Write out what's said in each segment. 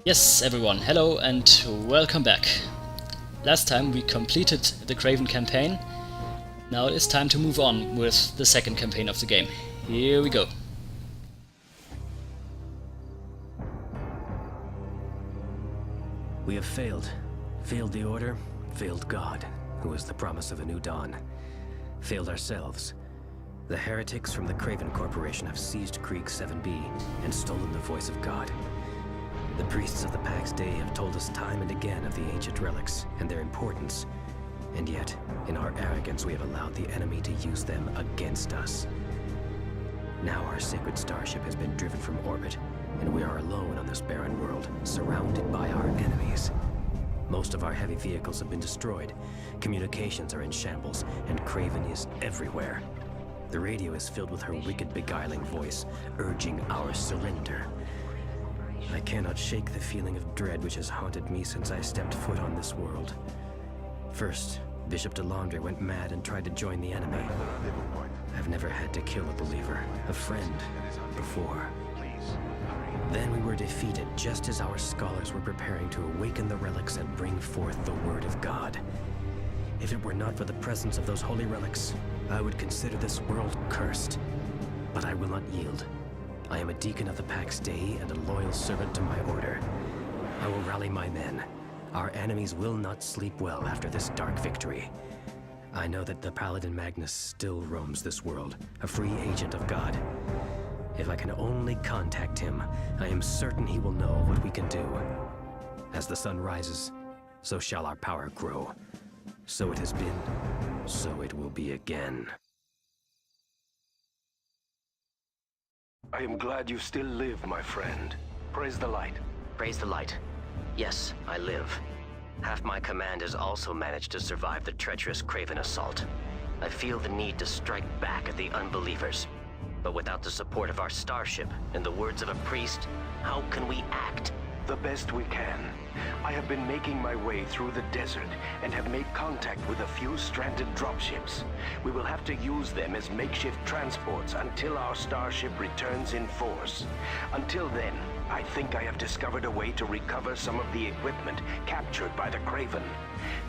Yes, everyone, hello and welcome back. Last time we completed the Crayven campaign. Now it is time to move on with the second campaign of the game. Here we go. We have failed. Failed the Order, failed God, who is the promise of a new dawn. Failed ourselves. The heretics from the Crayven Corporation have seized Krieg 7B and stolen the voice of God. The priests of the Pax Dei have told us time and again of the ancient relics and their importance. And yet, in our arrogance, we have allowed the enemy to use them against us. Now our sacred starship has been driven from orbit, and we are alone on this barren world, surrounded by our enemies. Most of our heavy vehicles have been destroyed, communications are in shambles, and Crayven is everywhere. The radio is filled with her wicked, beguiling voice, urging our surrender. I cannot shake the feeling of dread which has haunted me since I stepped foot on this world. First, Bishop Delandre went mad and tried to join the enemy. I've never had to kill a believer, a friend, before. Then we were defeated just as our scholars were preparing to awaken the relics and bring forth the word of God. If it were not for the presence of those holy relics, I would consider this world cursed. But I will not yield. I am a deacon of the Pax Dei and a loyal servant to my order. I will rally my men. Our enemies will not sleep well after this dark victory. I know that the Paladin Magnus still roams this world, a free agent of God. If I can only contact him, I am certain he will know what we can do. As the sun rises, so shall our power grow. So it has been, so it will be again. I am glad you still live, my friend. Praise the light. Praise the light. Yes, I live. Half my command has also managed to survive the treacherous Crayven assault. I feel the need to strike back at the unbelievers. But without the support of our starship, and the words of a priest, how can we act? The best we can. I have been making my way through the desert and have made contact with a few stranded dropships. We will have to use them as makeshift transports until our starship returns in force. Until then, I think I have discovered a way to recover some of the equipment captured by the Crayven.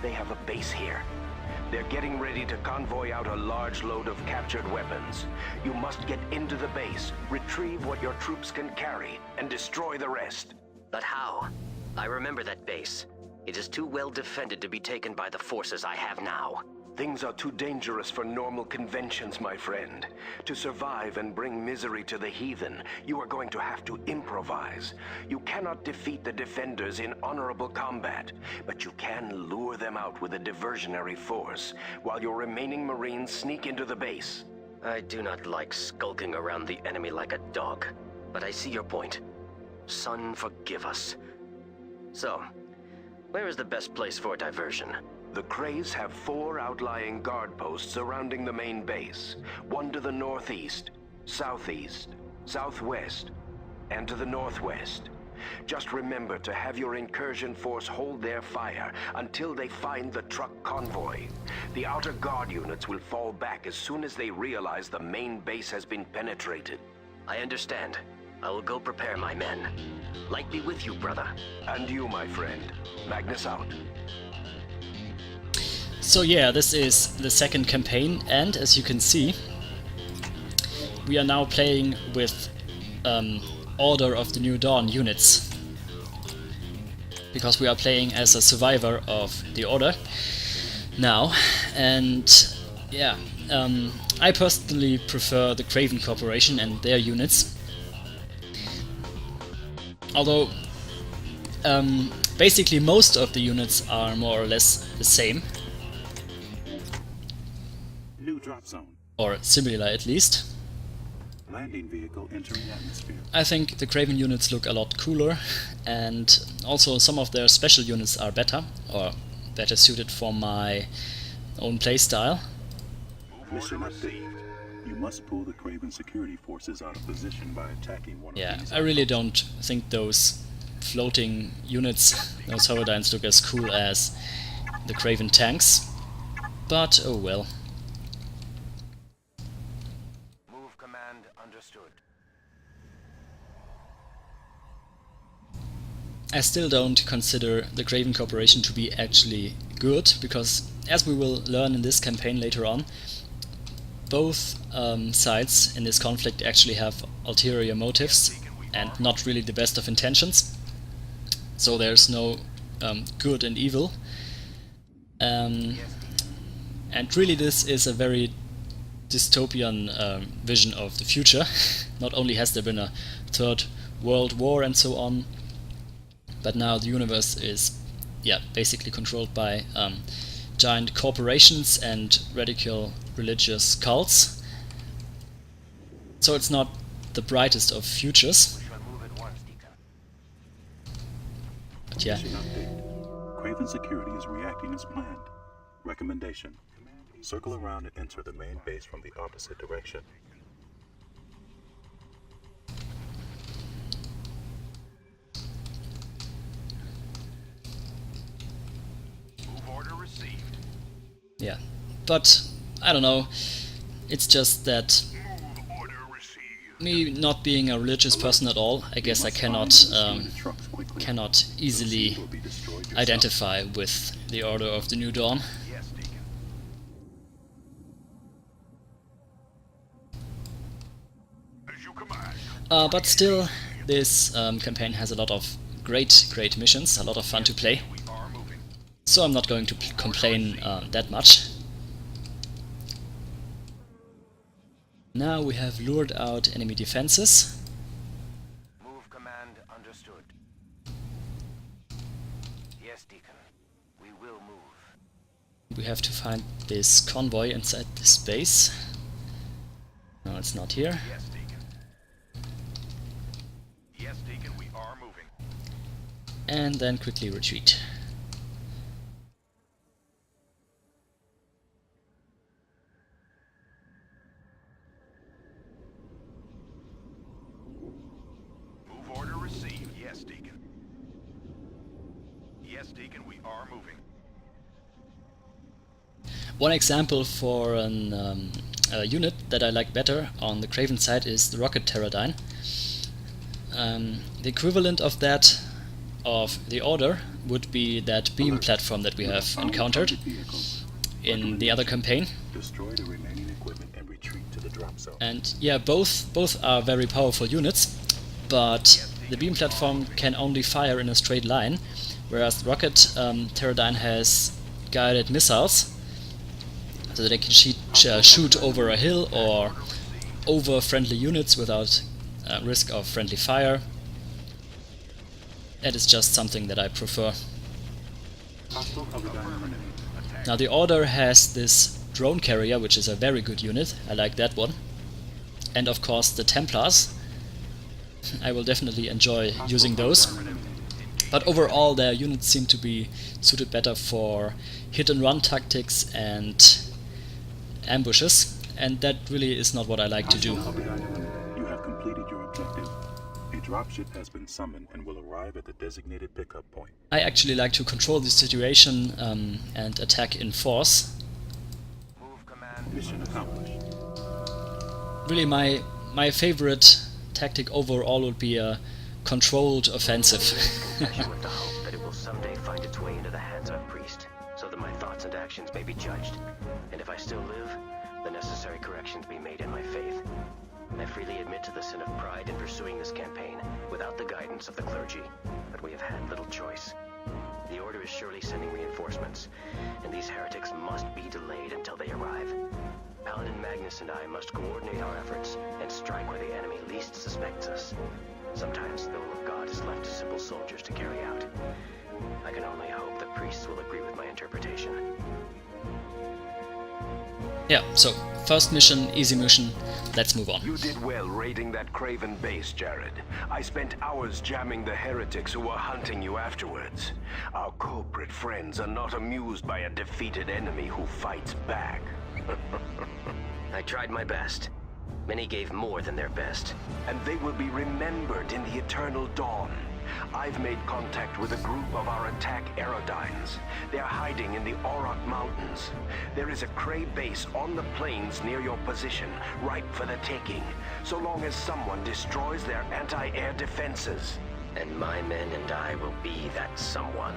They have a base here. They're getting ready to convoy out a large load of captured weapons. You must get into the base, retrieve what your troops can carry, and destroy the rest. But how? I remember that base. It is too well defended to be taken by the forces I have now. Things are too dangerous for normal conventions, my friend. To survive and bring misery to the heathen, you are going to have to improvise. You cannot defeat the defenders in honorable combat, but you can lure them out with a diversionary force, while your remaining Marines sneak into the base. I do not like skulking around the enemy like a dog, but I see your point. Son, forgive us. So, where is the best place for diversion? The Krays have 4 outlying guard posts surrounding the main base. One to the northeast, southeast, southwest, and to the northwest. Just remember to have your incursion force hold their fire until they find the truck convoy. The outer guard units will fall back as soon as they realize the main base has been penetrated. I understand. I will go prepare my men. Light be with you, brother. And you, my friend. Magnus out. So yeah, this is the second campaign, and as you can see, we are now playing with Order of the New Dawn units. Because we are playing as a survivor of the Order now, and yeah, I personally prefer the Crayven Corporation and their units. Although, basically most of the units are more or less the same. New drop zone. Or similar at least. Landing vehicle entering atmosphere. I think the Crayven units look a lot cooler, and also some of their special units are better, or better suited for my own playstyle. Mission update. You must pull the Crayven security forces out of position by attacking one of these. I really don't think those floating units, those Horodynes, look as cool as the Crayven tanks, but oh well. Move command understood. I still don't consider the Crayven Corporation to be actually good, because as we will learn in this campaign later on, both sides in this conflict actually have ulterior motives and not really the best of intentions. So there's no good and evil. And really this is a very dystopian vision of the future. Not only has there been a third world war and so on, but now the universe is basically controlled by giant corporations and radical religious cults. So it's not the brightest of futures. But yeah. Crayven Security is reacting as planned. Recommendation: circle around and enter the main base from the opposite direction. Move order received. Yeah, but I don't know, it's just that me not being a religious person at all, I guess I cannot easily identify with the Order of the New Dawn. But still, this campaign has a lot of great missions, a lot of fun to play, so I'm not going to complain that much. Now we have lured out enemy defenses. Move command understood. Yes, Deacon. We will move. We have to find this convoy inside this base. No, it's not here. Yes, Deacon. Yes, Deacon, we are moving. And then quickly retreat. Move order received. Yes, Deacon. Yes, Deacon, we are moving. One example for a unit that I like better on the Crayven side is the Rocket Pterodyne. The equivalent of that of the Order would be that beam platform that we have encountered in the other campaign. Destroy the remaining equipment and retreat to the drop zone. And yeah, both are very powerful units, but the beam platform can only fire in a straight line, whereas the Rocket Pterodyne has guided missiles, so that they can shoot over a hill or over friendly units without risk of friendly fire. That is just something that I prefer. Now the Order has this drone carrier, which is a very good unit. I like that one. And of course the Templars. I will definitely enjoy using those. But overall their units seem to be suited better for hit-and-run tactics and ambushes, and that really is not what I like to do. You have completed your objective. A dropship has been summoned and will arrive at the designated pickup point. I actually like to control the situation and attack in force. Move command. Mission accomplished. Really my favorite tactic overall would be a controlled offensive. Confession with the hope that it will someday find its way into the hands of a priest, so that my thoughts and actions may be judged. And if I still live, the necessary corrections be made in my faith. I freely admit to the sin of pride in pursuing this campaign without the guidance of the clergy, but we have had little choice. The Order is surely sending reinforcements, and these heretics must be delayed until they arrive. Paladin Magnus and I must coordinate our efforts and strike where the enemy least suspects us. Sometimes the will of God is left to simple soldiers to carry out. I can only hope the priests will agree with my interpretation. Yeah, so first mission, easy mission, let's move on. You did well raiding that Crayven base, Jared. I spent hours jamming the heretics who were hunting you afterwards. Our corporate friends are not amused by a defeated enemy who fights back. I tried my best. Many gave more than their best. And they will be remembered in the eternal dawn. I've made contact with a group of our attack Aerodynes. They're hiding in the Auroch Mountains. There is a Cray base on the plains near your position, ripe for the taking, so long as someone destroys their anti-air defenses. And my men and I will be that someone.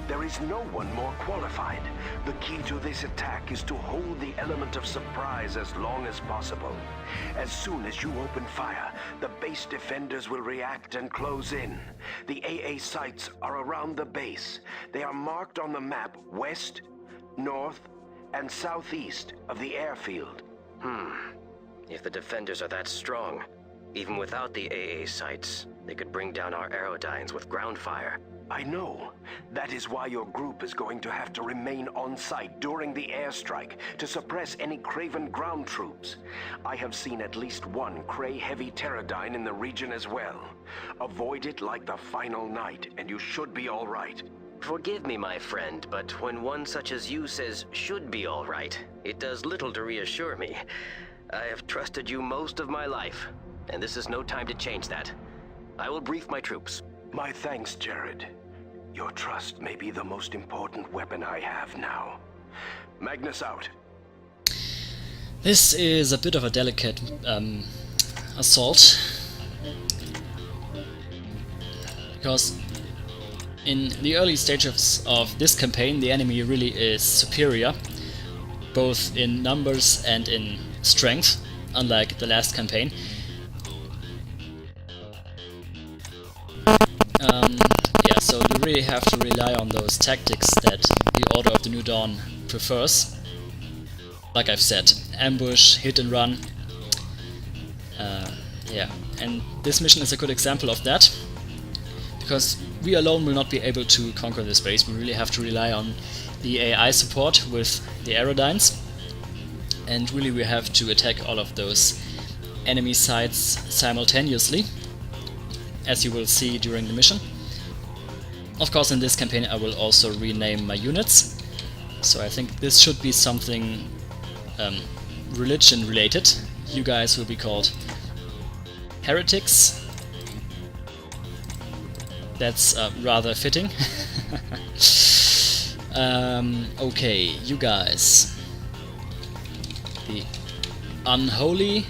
There is no one more qualified. The key to this attack is to hold the element of surprise as long as possible. As soon as you open fire, the base defenders will react and close in. The AA sites are around the base. They are marked on the map west, north, and southeast of the airfield. If the defenders are that strong, even without the AA sites, they could bring down our aerodynes with ground fire. I know. That is why your group is going to have to remain on site during the airstrike to suppress any Crayven ground troops. I have seen at least one Cray heavy Pterodyne in the region as well. Avoid it like the final night, and you should be all right. Forgive me, my friend, but when one such as you says should be all right, it does little to reassure me. I have trusted you most of my life, and this is no time to change that. I will brief my troops. My thanks, Jared. Your trust may be the most important weapon I have now. Magnus out. This is a bit of a delicate assault, because in the early stages of this campaign the enemy really is superior, both in numbers and in strength, unlike the last campaign. Yeah, so you really have to rely on those tactics that the Order of the New Dawn prefers. Like I've said, ambush, hit and run. Yeah, and this mission is a good example of that, because we alone will not be able to conquer this base. We really have to rely on the AI support with the aerodynes, and really we have to attack all of those enemy sites simultaneously, as you will see during the mission. Of course, in this campaign I will also rename my units, so I think this should be something religion related. You guys will be called heretics. That's rather fitting. Okay, you guys. The unholy.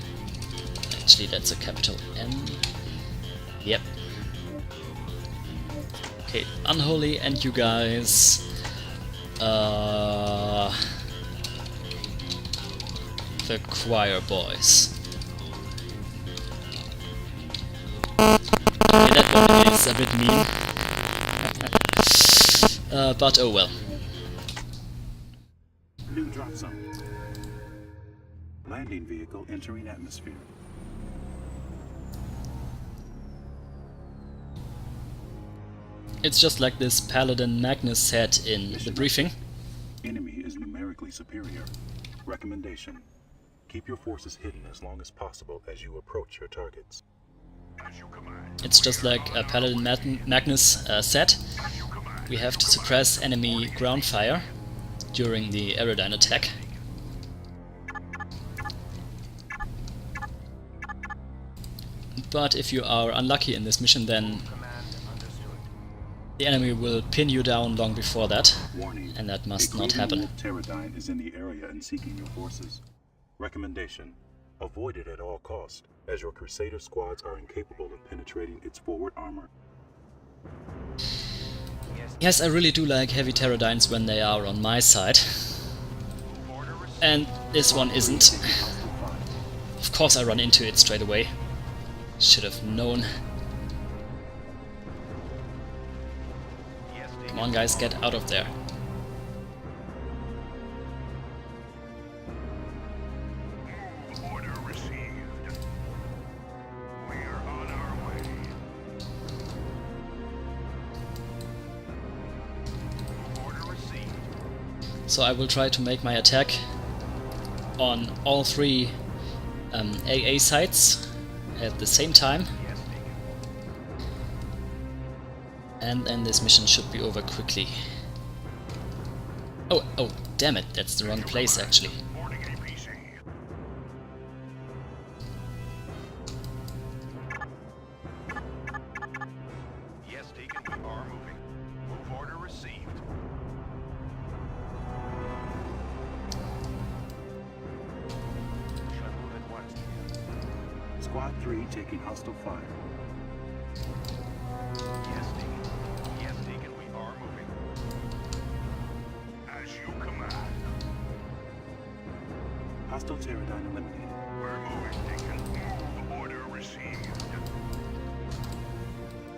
Actually, that's a capital N. Yep. Okay, unholy, and you guys. The choir boys. Okay, that one is a bit mean. But oh well. New drop zone. Landing vehicle entering atmosphere. It's just like this Paladin Magnus said in the briefing. Enemy is numerically superior. Recommendation: keep your forces hidden as long as possible as you approach your targets. It's just like Paladin Magnus said. We have to suppress enemy ground fire during the aerodyne attack. But if you are unlucky in this mission, then the enemy will pin you down long before that, Warning. and that must not A happen. Pterodyne is in the area and seeking your forces. Recommendation: avoid it at all costs, as your Crusader squads are incapable of penetrating its forward armor. Yes, I really do like heavy Pterodynes when they are on my side. And this one isn't. Of course I run into it straight away. Should have known. Come on guys, get out of there. Order received. We are on our way. Order received. So I will try to make my attack on all three AA sites at the same time. And then this mission should be over quickly. Oh, damn it, that's the wrong place actually. Boarding APC. Yes, taken. We are moving. Move order received. Shall I move at once? Squad 3 taking hostile fire. Hostile Pterodine eliminated. We're moving, Deacon. Move order received.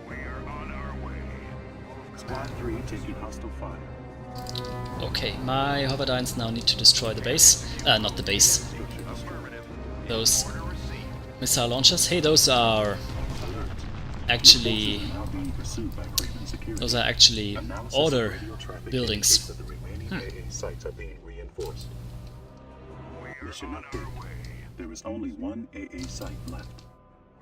We are on our way. Squad 3 taking hostile fire. Okay, my Hoverdynes now need to destroy the base. Not the base. Structure destroyed. Those missile launchers. Hey, those are actually... Now being pursued by Crayven Security. Those are actually Analysis order of radio traffic buildings. indicates that the remaining AA sites are being reinforced. Mission update. There is only one AA site left.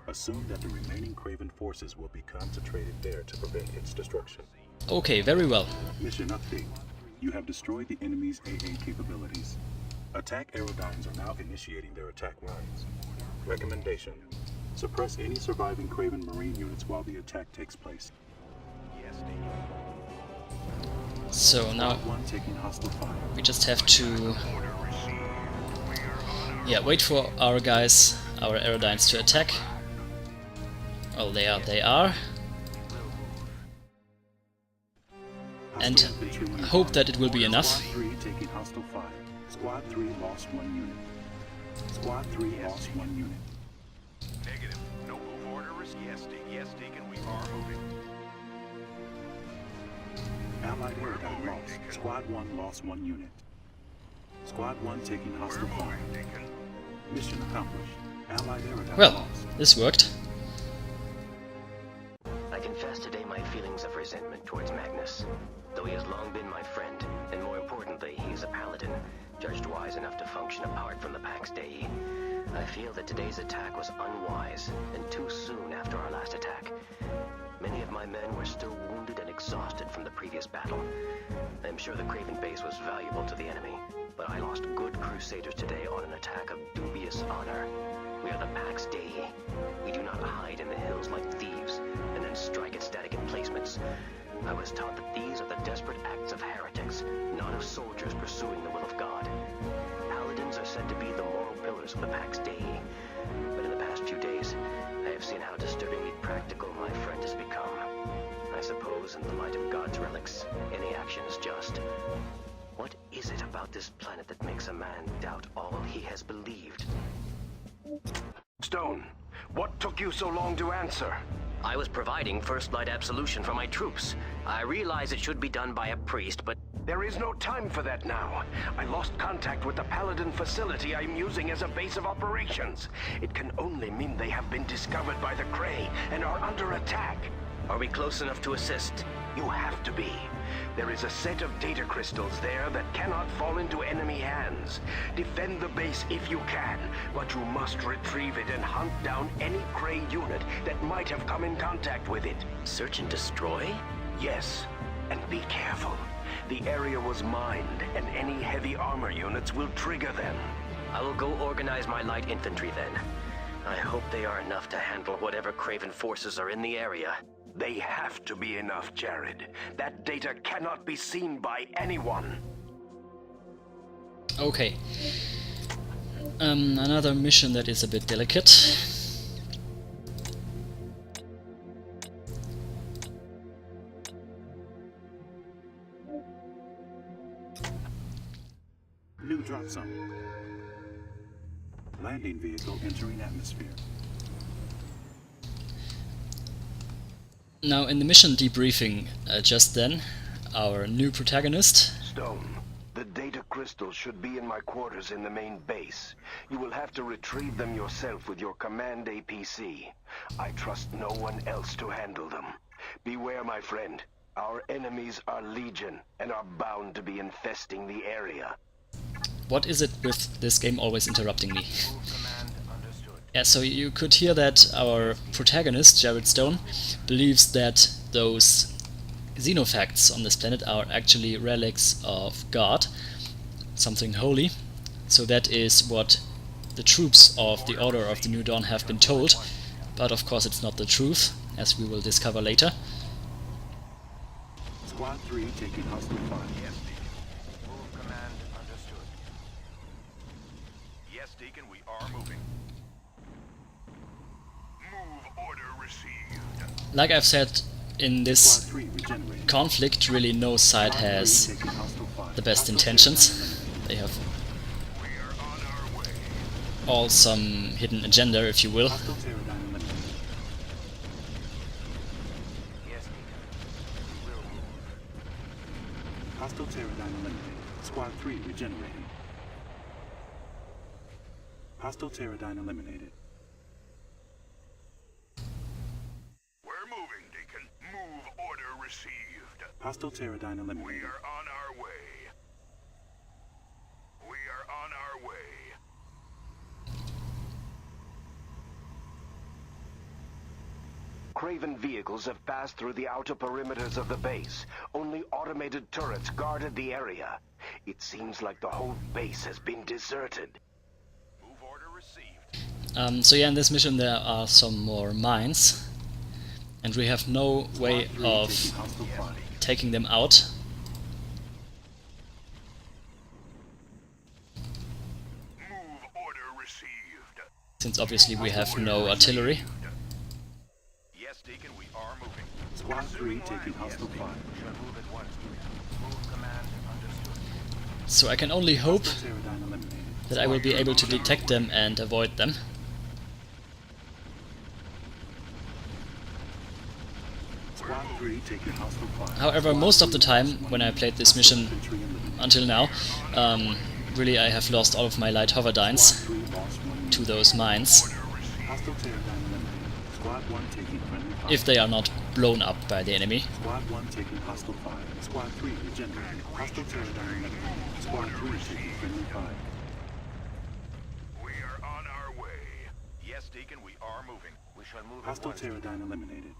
Assume that the remaining Crayven forces will be concentrated there to prevent its destruction. Okay, very well. Mission update. You have destroyed the enemy's AA capabilities. Attack Aerodynes are now initiating their attack lines. Recommendation. Suppress any surviving Crayven Marine units while the attack takes place. So now Squad 1 taking hostile fire. we just have to... Yeah, wait for our guys, our Aerodynes to attack. Oh, they are. And Hostile infantry hope that it will be enough. Squad 3 taking hostile fire. Squad 3 lost 1 unit. Squad 3 lost 1 unit. Negative. No move order received. Yes, Deacon. We are moving. Allied Aerodyne lost. Squad 1 lost 1 unit. Squad 1 taking hostile fire. Mission accomplished. Allied Aerodyne Well, lost. this worked. I confess today my feelings of resentment towards Magnus. Though he has long been my friend, and more importantly, he is a paladin, judged wise enough to function apart from the Pax Dei. I feel that today's attack was unwise, and too soon after our last attack. Many of my men were still wounded and exhausted from the previous battle. I am sure the Crayven base was valuable to the enemy, but I lost good crusaders today on an attack of dubious honor. We are the Pax Dei. We do not hide in the hills like thieves, and then strike at static emplacements. I was taught that these are the desperate acts of heretics, not of soldiers pursuing the will of God. Paladins are said to be the moral pillars of the Pax Dei, but in the past few days, I have seen how disturbingly practical my friend has become. I suppose in the light of God's relics, any action is just. What is it about this planet that makes a man doubt all he has believed? Stone, what took you so long to answer? I was providing first light absolution for my troops. I realize it should be done by a priest, but There is no time for that now. I lost contact with the Paladin facility I'm using as a base of operations. It can only mean they have been discovered by the Cray and are under attack. are we close enough to assist? You have to be. There is a set of data crystals there that cannot fall into enemy hands. Defend the base if you can, but you must retrieve it and hunt down any Cray unit that might have come in contact with it. Search and destroy? Yes, and be careful. The area was mined, and any heavy armor units will trigger them. I will go organize my light infantry then. I hope they are enough to handle whatever Crayven forces are in the area. They have to be enough, Jared. That data cannot be seen by anyone. Okay. Another mission that is a bit delicate. New drop zone. Landing vehicle entering atmosphere. Now, in the mission debriefing just then, our new protagonist, Stone, the data crystals should be in my quarters in the main base. You will have to retrieve them yourself with your command APC. I trust no one else to handle them. Beware, my friend. Our enemies are legion and are bound to be infesting the area. what is it with this game always interrupting me? Yeah, so you could hear that our protagonist, Jared Stone, believes that those xenofacts on this planet are actually relics of God, something holy. So that is what the troops of the Order of the New Dawn have been told, but of course it's not the truth, as we will discover later. Squad 3 taking hostile fire. Yes, Deacon. Move command understood. Yes, Deacon, we are moving. Move order received. Like I've said, in Squad this 3 regenerating. conflict really no side has Taking hostile fire. the best intentions. They have We are on our way. all some hidden agenda, if you will. Hostile Pterodine eliminated. Yes, Deacon. We will move. Hostile Pterodine eliminated. Squad 3 regenerating. Hostile Pterodine eliminated. We're moving, Deacon. Move order received. Hostile Pterodine We eliminated. are on our way. We are on our way. Crayven vehicles have passed through the outer perimeters of the base. Only automated turrets guarded the area. It seems like the whole base has been deserted. Move order received. So yeah, in this mission there are some more mines, and we have no way Squad 3 of taking hostile fire. taking them out. Move order received. Since obviously we have no artillery. Yes, Deacon, we are moving. Squad 3 taking hostile fire. Shall move at once. Move command understood. So I can only hope Hostile Pterodine eliminated. that I will be able to detect them and avoid them. Squad 3 taking hostile fire. However, most of the time when I played this mission Infantry eliminated. until now, really I have lost all of my light hoverdynes Squad 3 lost 1 to unit. those mines, Hostile Pterodine eliminated. Squad 1 taking friendly fire. if they are not blown up by the enemy. Squad 1 taking hostile fire. Squad 3 regenerating. Hostile Pterodine eliminated. Squad 3 taking friendly fire. We are on our way. Yes, Deacon, we are moving. We shall move at Hostile once. Pterodine eliminated.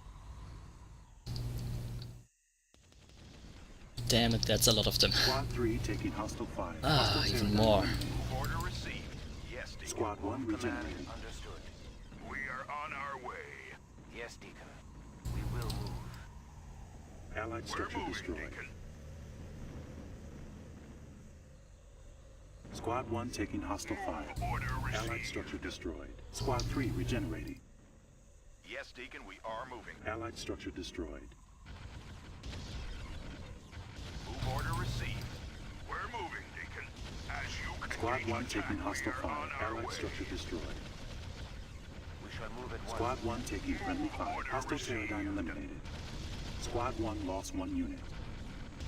Damn it, that's a lot of them. Squad 3 taking hostile fire. Ah, Hostile even Pterodine more. eliminated. Move order received. Yes, Deacon. Squad 1 regenerating. Understood. We are on our way. Yes, Deacon. We will move. Allied We're structure moving, destroyed. Deacon. Squad 1 taking hostile fire. Order Allied received. structure destroyed. Squad 3 regenerating. Yes, Deacon, we are moving. Allied structure destroyed. Move order received. We're moving, Deacon. As you Squad complete 1 attack, taking hostile we are fire. on our Allied way. structure destroyed. We shall move at once. Squad 1 taking friendly fire. Order Hostile received. Pterodine eliminated. Squad 1 lost 1 unit.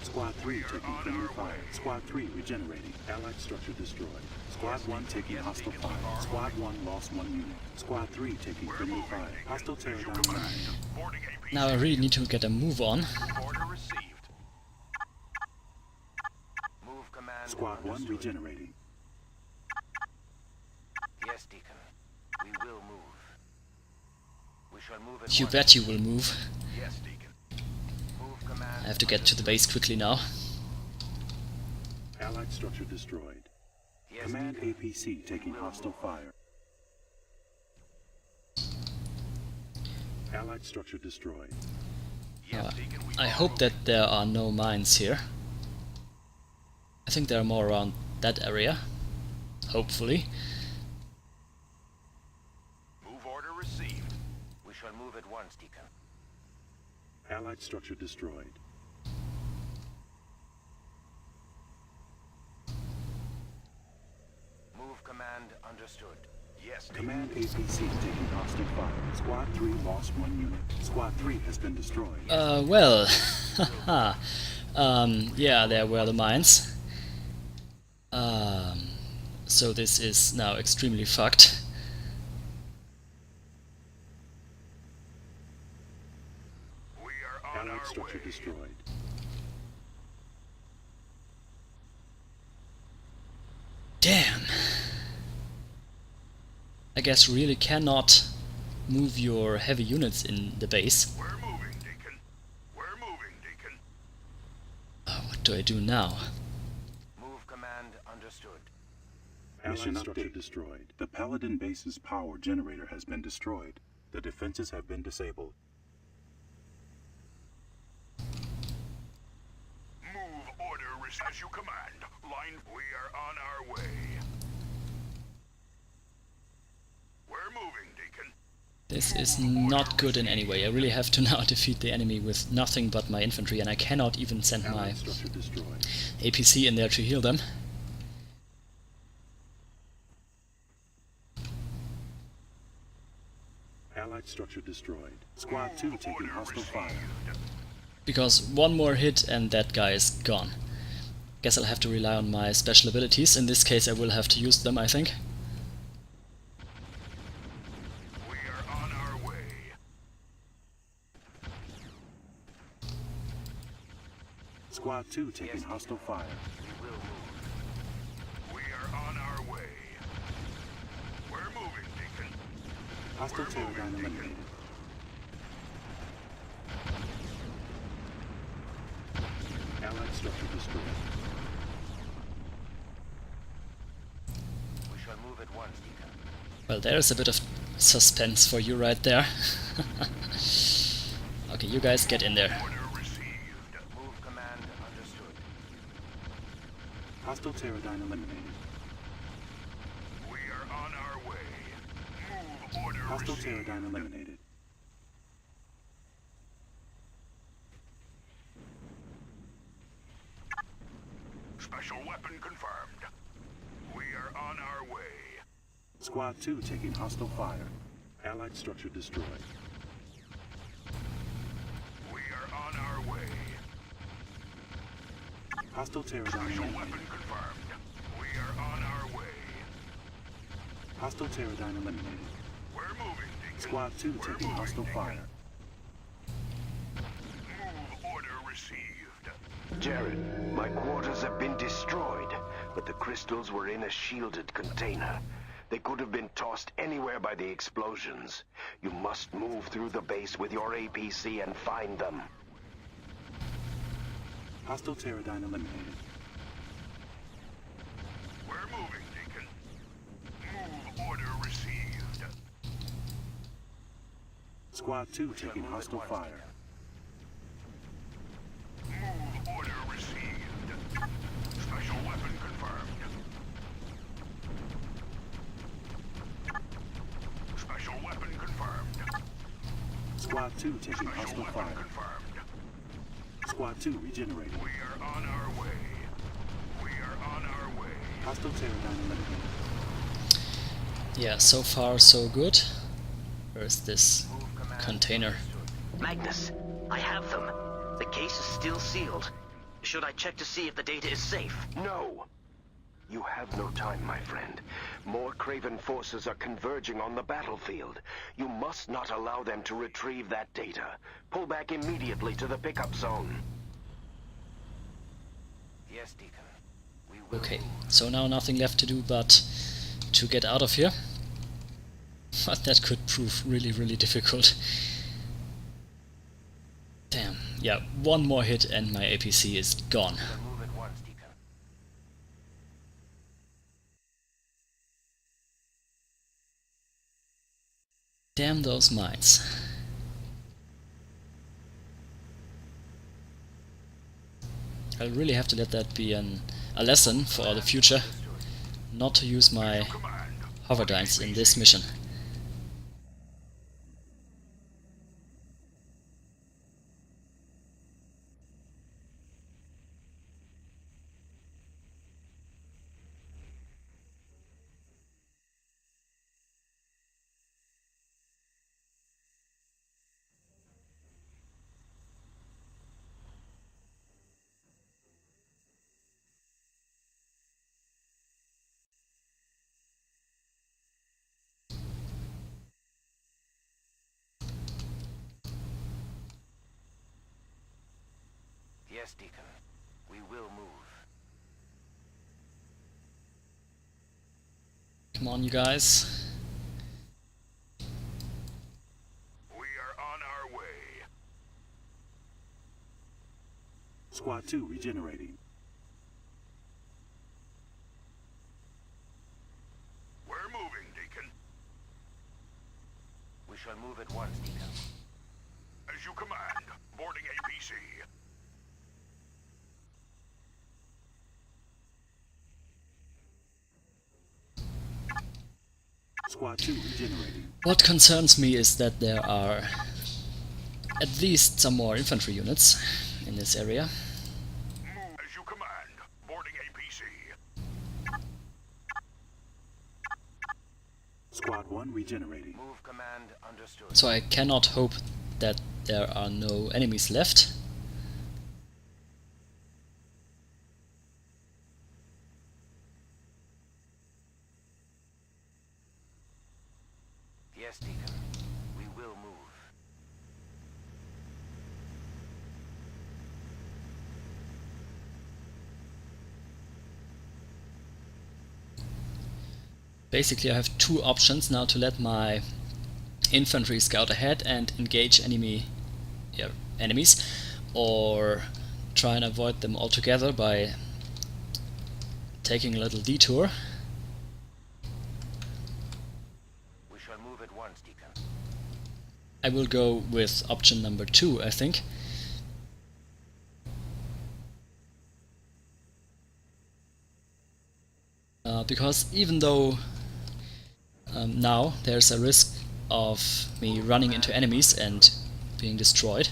Squad 3 taking on friendly our fire. way. Squad 3 regenerating. Allied structure destroyed. Squad 1 taking hostile fire. Squad 1 lost 1 unit. Squad 3 taking We're friendly moving, fire. Deacon. Hostile As you Pterodine command. eliminated. Boarding APC. Now I really need to get a move on. Order received. Move command Squad 1 understood. regenerating. Yes, Deacon. We will move. We shall move at You once. bet you will move. Yes, Deacon. Move command I have to get to the base quickly now. Allied structure destroyed. Yes, Command Deacon. APC taking hostile fire. Allied structure destroyed. Yes, Deacon, we I are hope moving. that there are no mines here. I think there are more around that area. Hopefully. Move order received. We shall move at once, Deacon. Allied structure destroyed. Move command understood. Yes, Deacon. Command APC taking hostile fire. Squad 3 lost 1 unit. Squad 3 has been destroyed. Well, haha. Yeah, there were the mines. So this is now extremely fucked. We are on Allied our structure way. destroyed. Damn. I guess really cannot move your heavy units in the base. We're moving, Deacon. We're moving, Deacon. What do I do now? Move command understood. Mission structure destroyed. The Paladin base's power generator has been destroyed. The defenses have been disabled. Move order as you command. Line, we are on our way. We're moving, Deacon. This is not good in any way. I really have to now defeat the enemy with nothing but my infantry, and I cannot even send my Allied structure destroyed. APC in there to heal them. structure destroyed. Squad 2 taking hostile fire. Because one more hit and that guy is gone. Guess I'll have to rely on my special abilities. In this case I will have to use them, I think. We are on our way. Squad 2 taking hostile fire. We are on our way. We're moving, Deacon. Hostile Pterodine eliminated. Allied structure destroyed. We shall move at once, Deacon. Well, there's a bit of suspense for you right there. Okay, you guys get in there. Order received. Move command understood. Hostile Pterodine eliminated. We are on our way. Move order Hostile received. Pterodine eliminated. Special weapon confirmed. We are on our way. Squad 2 taking hostile fire. Allied structure destroyed. We are on our way. Hostile Pterodine Special eliminated. weapon confirmed. We are on our way. Hostile Pterodine eliminated. We're moving, Deacon. Squad 2 We're taking moving, hostile Deacon. fire. Move order received. Jared, my quarters have been destroyed, but the crystals were in a shielded container. They could have been tossed anywhere by the explosions. You must move through the base with your APC and find them. Hostile Pterodine eliminated. We're moving, Deacon. Move order received. Squad 2 taking hostile fire. Move order received. Special weapon confirmed. Special weapon confirmed. Squad 2 taking Special hostile weapon fire. confirmed. Squad 2 regenerating. We are on our way. We are on our way. Hostile Pterodine eliminated. Yeah, so far so good. Where's this container? Magnus, I have them. The case is still sealed. Should I check to see if the data is safe? No! You have no time, my friend. More Crayven forces are converging on the battlefield. You must not allow them to retrieve that data. Pull back immediately to the pickup zone. Yes, Deacon. We will. Okay, so now nothing left to do but to get out of here. But that could prove really, really difficult. Damn, yeah, one more hit and my APC is gone. Move at once, Deacon. Damn those mines. I'll really have to let that be a lesson for the future, not to use my Command. hoverdynes in this mission. Yes, Deacon. We will move. Come on, you guys. We are on our way. Squad 2 regenerating. We're moving, Deacon. We shall move at once, Deacon. As you command. Boarding APC. Squad 2 regenerating. What concerns me is that there are at least some more infantry units in this area. Move as you command. Boarding APC. Squad 1 regenerating. Move command understood. So I cannot hope that there are no enemies left. Yes, Deacon. We will move. Basically I have two options now to let my infantry scout ahead and engage enemies, or try and avoid them altogether by taking a little detour. We shall move at once, Deacon. I will go with option number 2, I think. Because even though now there's a risk of me running into enemies and being destroyed,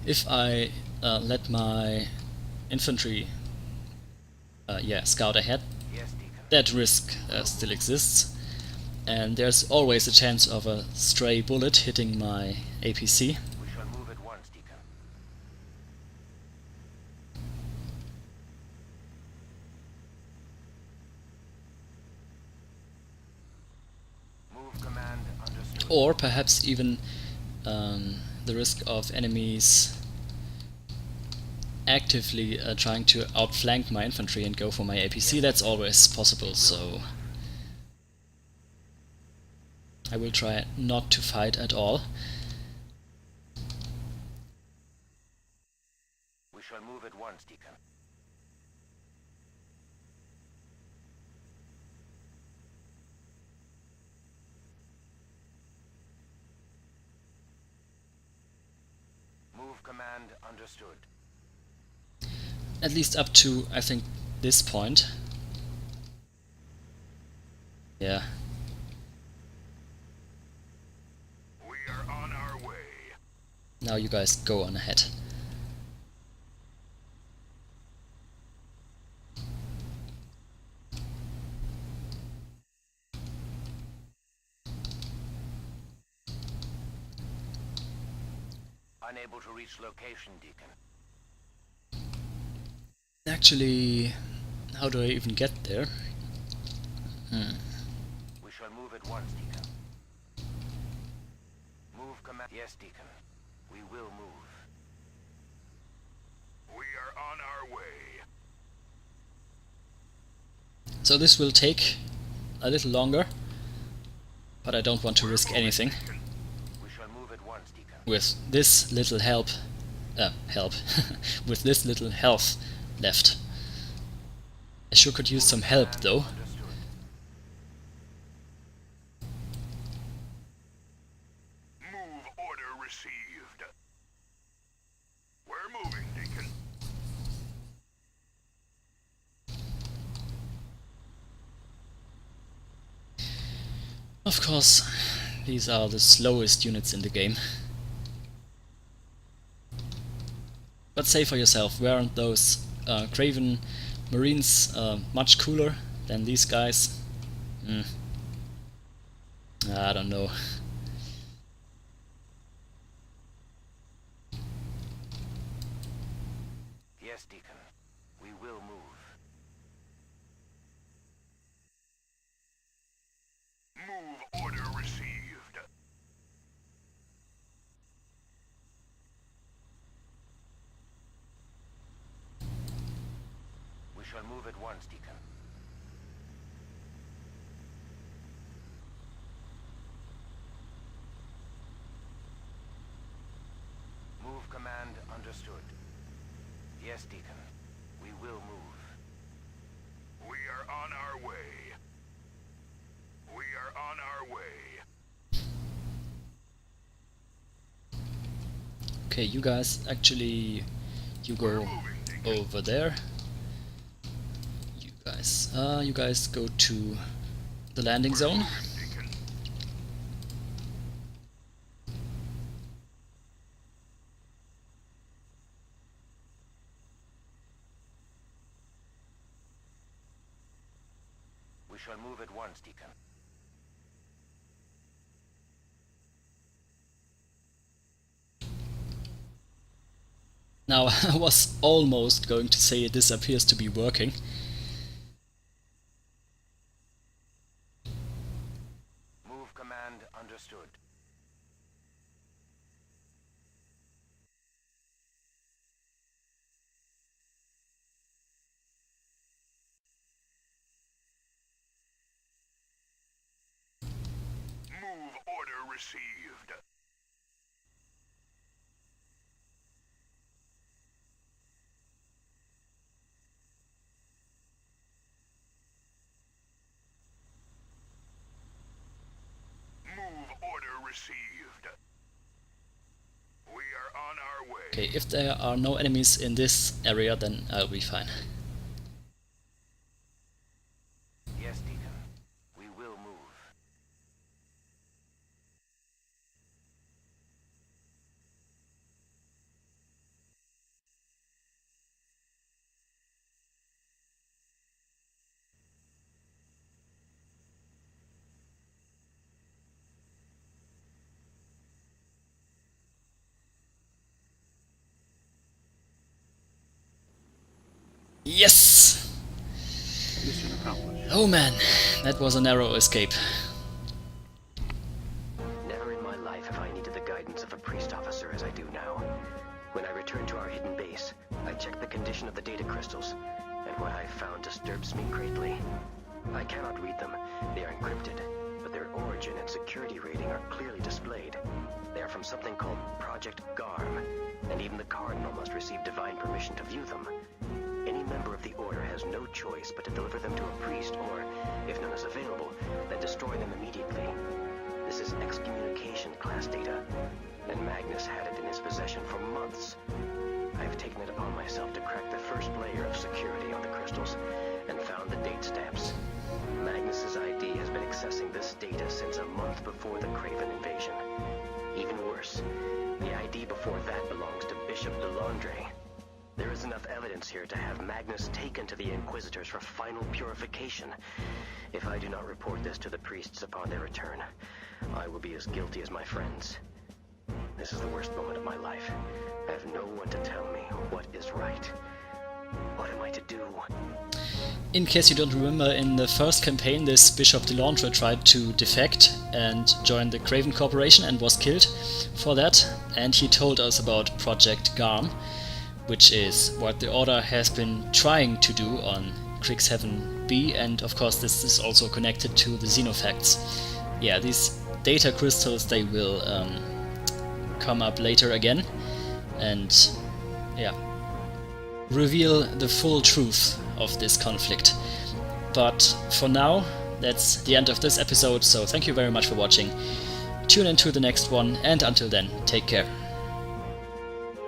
if I let my infantry scout ahead, Yes, Deacon. that risk still exists, and there's always a chance of a stray bullet hitting my APC. We shall move at once, Deacon. Move command understood. Or perhaps even the risk of enemies actively trying to outflank my infantry and go for my APC. That's always possible, so I will try not to fight at all. We shall move at once, Deacon. Move command understood. At least up to, I think, this point. Yeah. We are on our way. Now you guys go on ahead. Unable to reach location, Deacon. Actually, how do I even get there? We shall move at once, Deacon. Move command. Yes, Deacon. We will move. We are on our way. So this will take a little longer, but I don't want to risk anything. We shall move at once, Deacon. With this little with this little health left. I sure could use some help though. Understood. Move order received. We're moving, Deacon. Of course, these are the slowest units in the game. But say for yourself, weren't those Crayven Marines much cooler than these guys? I don't know. Yes, Deacon. We will move. Move order received. We shall move at once, Deacon. Move command understood. Yes, Deacon. We will move. We are on our way. We are on our way. Okay, you guys actually, you go over there. You guys go to the landing zone. Deacon. We shall move at once, Deacon. Now, I was almost going to say this appears to be working. Move command understood. Move order received. Move order received. We are on our way. Okay, if there are no enemies in this area, then I'll be fine. Yes, Deacon. We will move. Yes! Mission accomplished. Oh man, that was a narrow escape. Never in my life have I needed the guidance of a priest officer as I do now. When I returned to our hidden base, I checked the condition of the data crystals, and what I found disturbs me greatly. I cannot read them, they are encrypted, but their origin and security rating are clearly displayed. They are from something called Project GARM, and even the Cardinal must receive divine permission to view them. Any member of the Order has no choice but to deliver them to a priest, or, if none is available, then destroy them immediately. This is excommunication class data, and Magnus had it in his possession for months. I have taken it upon myself to crack the first layer of security on the crystals, and found the date stamps. Magnus's ID has been accessing this data since a month before the Crayven invasion. Even worse, the ID before that belongs to Bishop Delandre. There is enough evidence here to have Magnus taken to the Inquisitors for final purification. If I do not report this to the priests upon their return, I will be as guilty as my friends. This is the worst moment of my life. I have no one to tell me what is right. What am I to do? In case you don't remember, in the first campaign this Bishop Delandre tried to defect and join the Crayven Corporation and was killed for that, and he told us about Project GARM, which is what the Order has been trying to do on Crick 7B, and of course this is also connected to the Xenofacts. Yeah, these data crystals, they will come up later again and yeah, reveal the full truth of this conflict. But for now, that's the end of this episode, so thank you very much for watching. Tune in to the next one, and until then, take care.